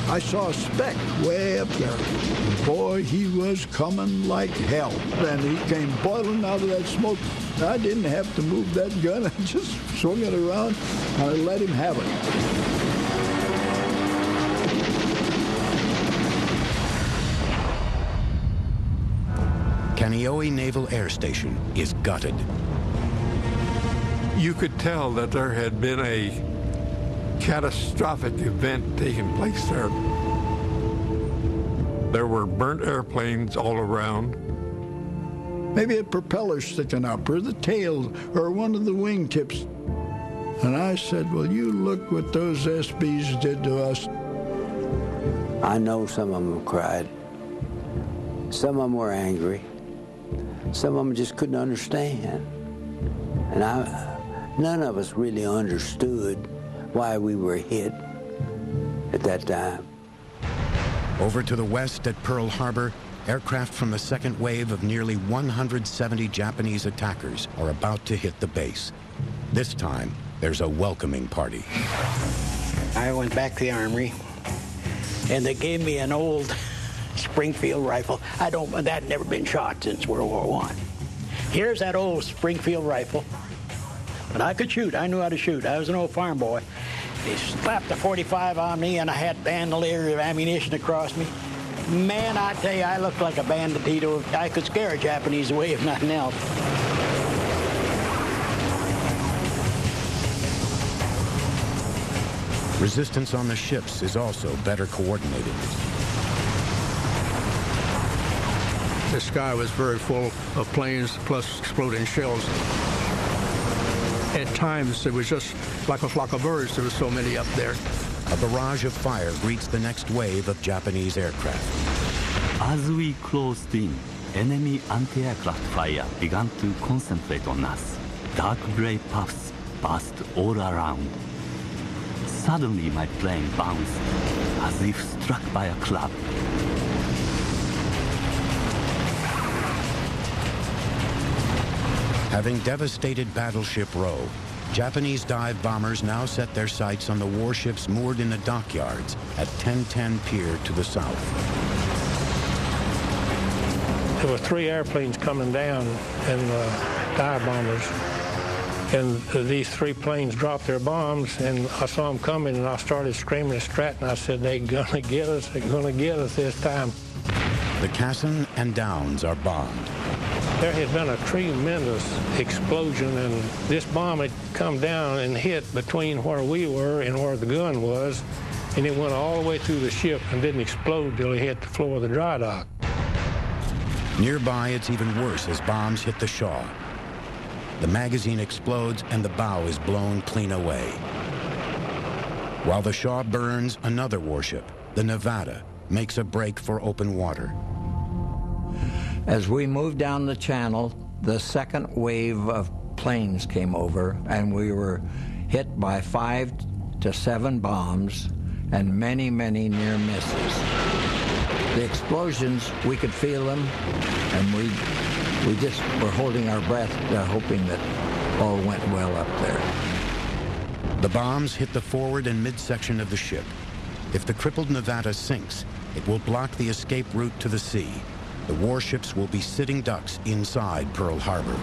I saw a speck way up there. Boy, he was coming like hell. And he came boiling out of that smoke. I didn't have to move that gun. I just swung it around and I let him have it. Kaneohe Naval Air Station is gutted. You could tell that there had been a catastrophic event taking place there. There were burnt airplanes all around. Maybe a propeller sticking up, or the tail, or one of the wingtips. And I said, well, you look what those SBs did to us. I know some of them cried. Some of them were angry. Some of them just couldn't understand. And none of us really understood why we were hit at that time. Over to the west at Pearl Harbor, aircraft from the second wave of nearly 170 Japanese attackers are about to hit the base. This time, there's a welcoming party. I went back to the Armory, and they gave me an old Springfield rifle. That had never been shot since World War I. Here's that old Springfield rifle. But I could shoot. I knew how to shoot. I was an old farm boy. They slapped a .45 on me, and I had bandolier of ammunition across me. Man, I tell you, I looked like a bandito. I could scare a Japanese away, if nothing else. Resistance on the ships is also better coordinated. The sky was very full of planes plus exploding shells. At times, it was just like a flock of birds. There were so many up there. A barrage of fire greets the next wave of Japanese aircraft. As we closed in, enemy anti-aircraft fire began to concentrate on us. Dark gray puffs burst all around. Suddenly, my plane bounced, as if struck by a club. Having devastated Battleship Row, Japanese dive bombers now set their sights on the warships moored in the dockyards at 1010 Pier to the south. There were 3 airplanes coming down and dive bombers. And these 3 planes dropped their bombs, and I saw them coming, and I started screaming at Stratton. I said, they're gonna get us, they're gonna get us this time. The Cassin and Downs are bombed. There had been a tremendous explosion, and this bomb had come down and hit between where we were and where the gun was, and it went all the way through the ship and didn't explode till it hit the floor of the dry dock. Nearby, it's even worse as bombs hit the Shaw. The magazine explodes and the bow is blown clean away. While the Shaw burns, another warship, the Nevada, makes a break for open water. As we moved down the channel, the second wave of planes came over, and we were hit by 5 to 7 bombs and many, many near misses. The explosions, we could feel them, and we just were holding our breath, hoping that all went well up there. The bombs hit the forward and midsection of the ship. If the crippled Nevada sinks, it will block the escape route to the sea. The warships will be sitting ducks inside Pearl Harbor.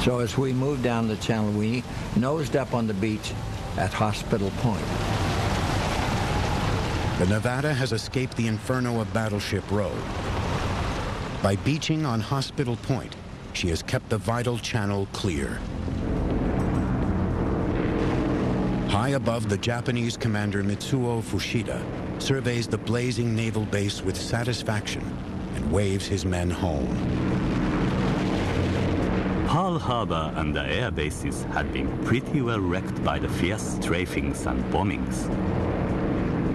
So as we moved down the channel, we nosed up on the beach at Hospital Point. The Nevada has escaped the inferno of Battleship Row. By beaching on Hospital Point, she has kept the vital channel clear. High above, the Japanese commander Mitsuo Fushida surveys the blazing naval base with satisfaction and waves his men home. Pearl Harbor and the air bases had been pretty well wrecked by the fierce strafings and bombings.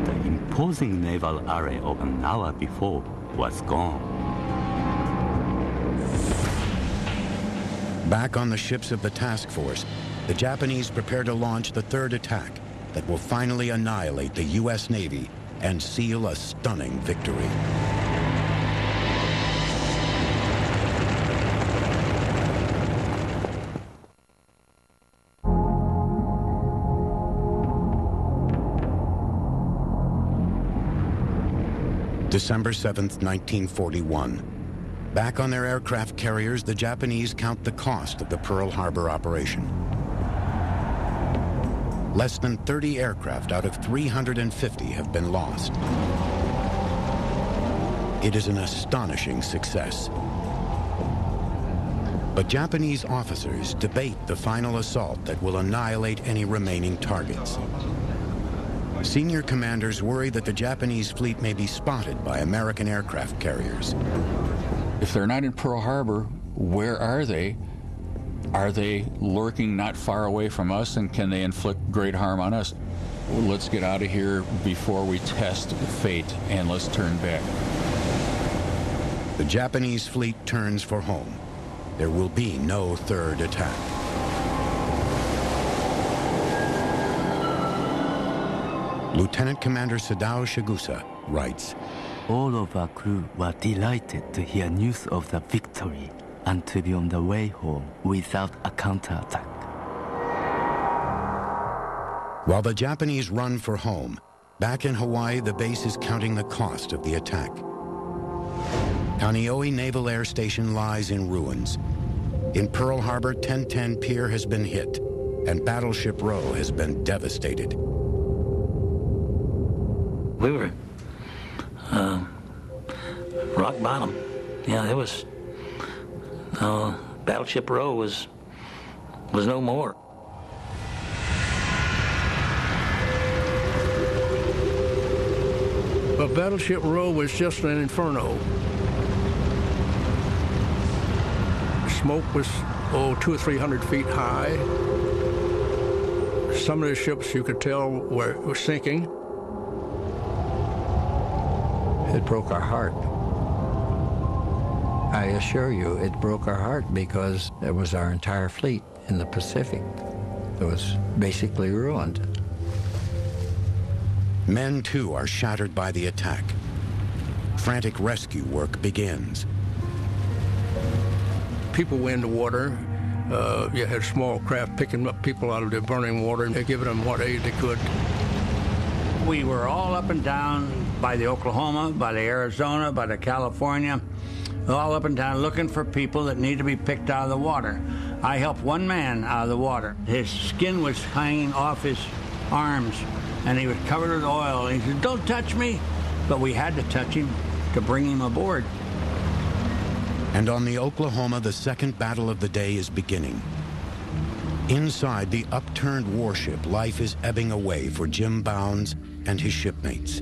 The imposing naval array of an hour before was gone. Back on the ships of the task force, the Japanese prepare to launch the third attack that will finally annihilate the U.S. Navy and seal a stunning victory. December 7th, 1941. Back on their aircraft carriers, the Japanese count the cost of the Pearl Harbor operation. Less than 30 aircraft out of 350 have been lost. It is an astonishing success. But Japanese officers debate the final assault that will annihilate any remaining targets. Senior commanders worry that the Japanese fleet may be spotted by American aircraft carriers. If they're not in Pearl Harbor, where are they? Are they lurking not far away from us, and can they inflict great harm on us? Let's get out of here before we test fate, and let's turn back. The Japanese fleet turns for home. There will be no third attack. Lieutenant Commander Sadao Shigusa writes, All of our crew were delighted to hear news of the victory and to be on the way home without a counterattack. While the Japanese run for home, back in Hawaii, the base is counting the cost of the attack. Kaneohe Naval Air Station lies in ruins. In Pearl Harbor, 1010 Pier has been hit, and Battleship Row has been devastated. We were rock bottom. Yeah, it was. Battleship Row was no more. But Battleship Row was just an inferno. Smoke was, 200 or 300 feet high. Some of the ships you could tell were sinking. It broke our heart. I assure you, it broke our heart because it was our entire fleet in the Pacific that was basically ruined. Men, too, are shattered by the attack. Frantic rescue work begins. People went in the water. You had small craft picking up people out of the burning water and giving them what aid they could. We were all up and down by the Oklahoma, by the Arizona, by the California, all up and down looking for people that need to be picked out of the water. I helped one man out of the water. His skin was hanging off his arms, and he was covered with oil. And he said, "Don't touch me." But we had to touch him to bring him aboard. And on the Oklahoma, the second battle of the day is beginning. Inside the upturned warship, life is ebbing away for Jim Bounds and his shipmates.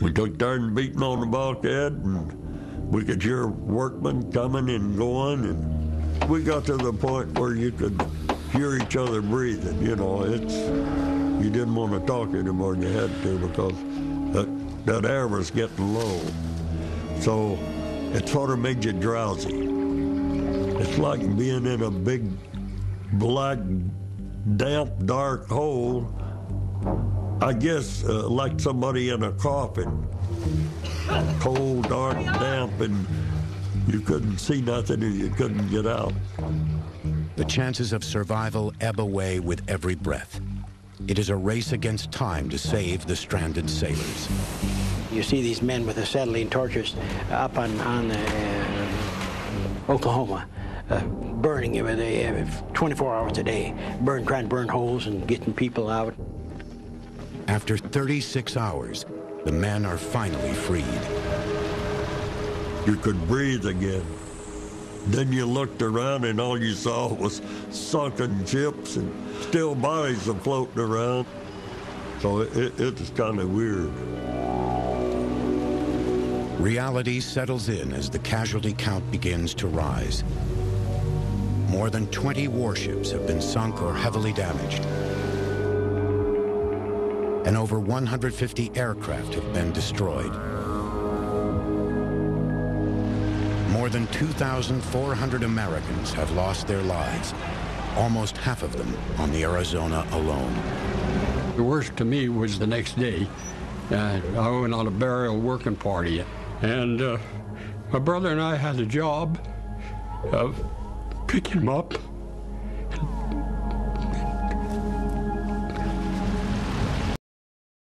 We took turns beating on the bulkhead, and we could hear workmen coming and going, and we got to the point where you could hear each other breathing. You didn't want to talk anymore than you had to because that air was getting low. So it sort of made you drowsy. It's like being in a big, black, damp, dark hole. I guess like somebody in a coffin. Cold, dark, damp, and you couldn't see nothing and you couldn't get out. The chances of survival ebb away with every breath. It is a race against time to save the stranded sailors. You see these men with acetylene torches up on Oklahoma, burning every day, 24 hours a day, trying to burn holes and getting people out. After 36 hours, the men are finally freed. You could breathe again. Then you looked around and all you saw was sunken ships and still bodies floating around. So it was kind of weird. Reality settles in as the casualty count begins to rise. More than 20 warships have been sunk or heavily damaged. And over 150 aircraft have been destroyed. More than 2,400 Americans have lost their lives, almost half of them on the Arizona alone. The worst to me was the next day. I went on a burial working party, and my brother and I had the job of picking them up